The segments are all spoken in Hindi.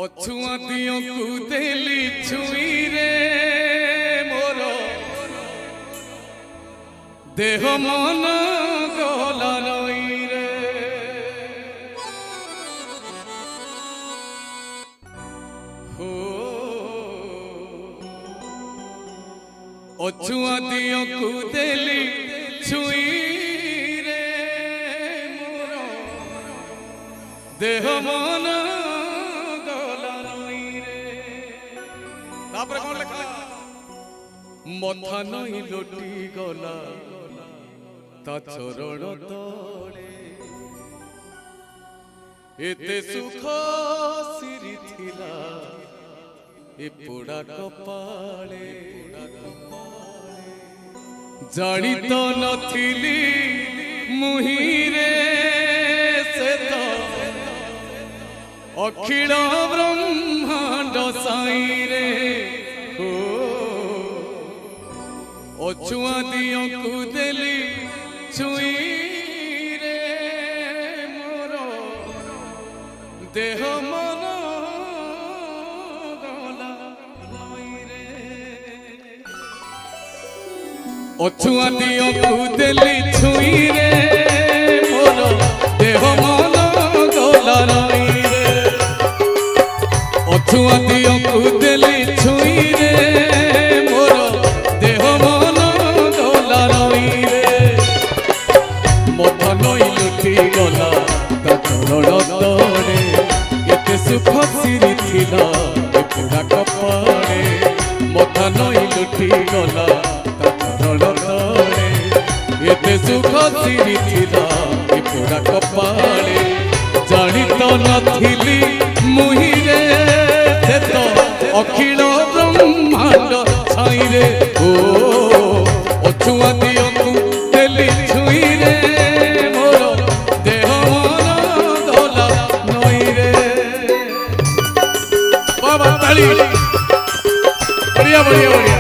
ଅଛୁଆଁ ଦିଅକୁ ଦେଲି ଛୁଇଁରେ ମୋର ଦେହ ମନ ଗଲା ନଈରେ ହୋ ଅଛୁଆଁ ଦିଅକୁ ଦେଲି ଛୁଇଁରେ ମୋର ଦେହ ମନ मथा नई लोटी गला ता चरण तले एते सुख सिरी थिला ए पोड़ा कपाळे जानी तो नथिली मुहिरे से तो अखिल ब्रह्मांड साई रे अछुआं दियों देली छुईरे मोर देह मन गला नईरे अछुआं दियों देली छुईरे मोर देह मन गला नईरे अछुआं दियों देली छुईरे सुख सिरी थिला पोड़ा कपाळे मथा नई लुटी गला चरण तले एते सुख सिरी थिला पोड़ा कपाळे जानी तो नथिली मुहिरे से तो अखिल ब्रह्मांड छाई रे ओ अछुआं दियों देली छुईरे मोर देह मन गला नईरे बढ़िया बढ़िया बढ़िया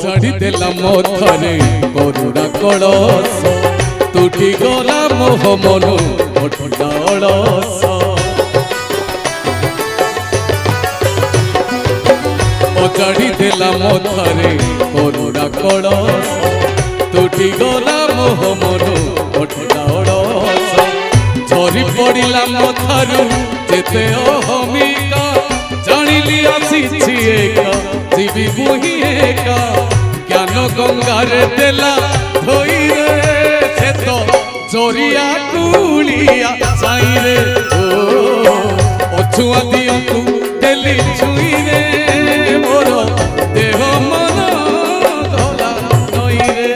चढ़ी देला मथरे करुणा कलश तुटी गला मोह मनो अलस चढ़ी देला मथरे करुणा कलश तुटी गला मोह मनो अलस झरी पड़िला मथारू जेते अहमिका जानिली आसीछि एका जीवी मुही एका ज्ञान गंगार देला धोई रे से तो चोरिया कुलिया साई रे ओ अछुआं दियों देली छुई रे मोर देह मन गला नई रे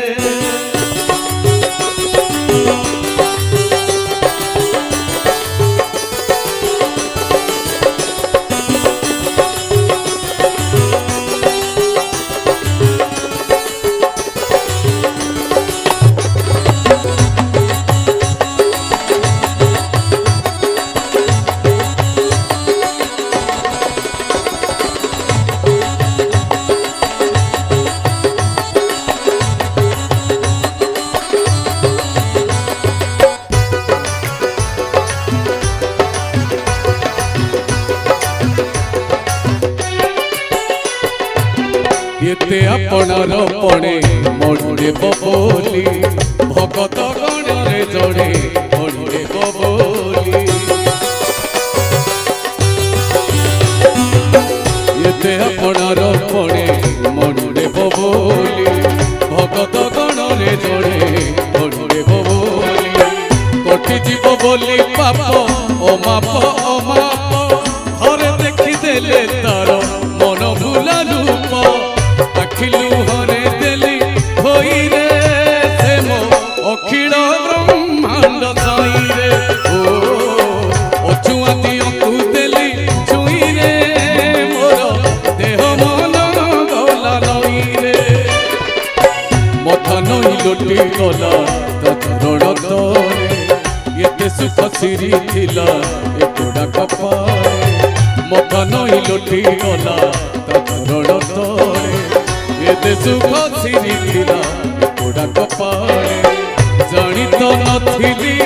एते आपणार पणे मणुरे बबोली भगत गणरे जड़े मणुरे बबोली एते आपणार पणे मणुरे बबोली भगत गणरे जड़े मणुरे बबोली कटि जीव बोली पाप अमाप हरे देखी देले तार मन भूला रूप अखिलू हरे देली होई रे से मो अखिल ब्रह्मांड साई रे ओ अछुआं दियों देली छुई रे मोर देह मन गला नई रे मथा नई लोटी गला चरण ତଳେ ଏତେ ସୁଖ ସିରି ଥିଲା ଏ ପୋଡ଼ା କପାଳେ ମକା ନଈ ଲୋଟି ଗଲା ତା ଚରଣ ତଳେ ଏତେ ସୁଖ ସିରି ଥିଲା ଏ ପୋଡ଼ା କପାଳେ ଜାଣି ତ ନଥିଲି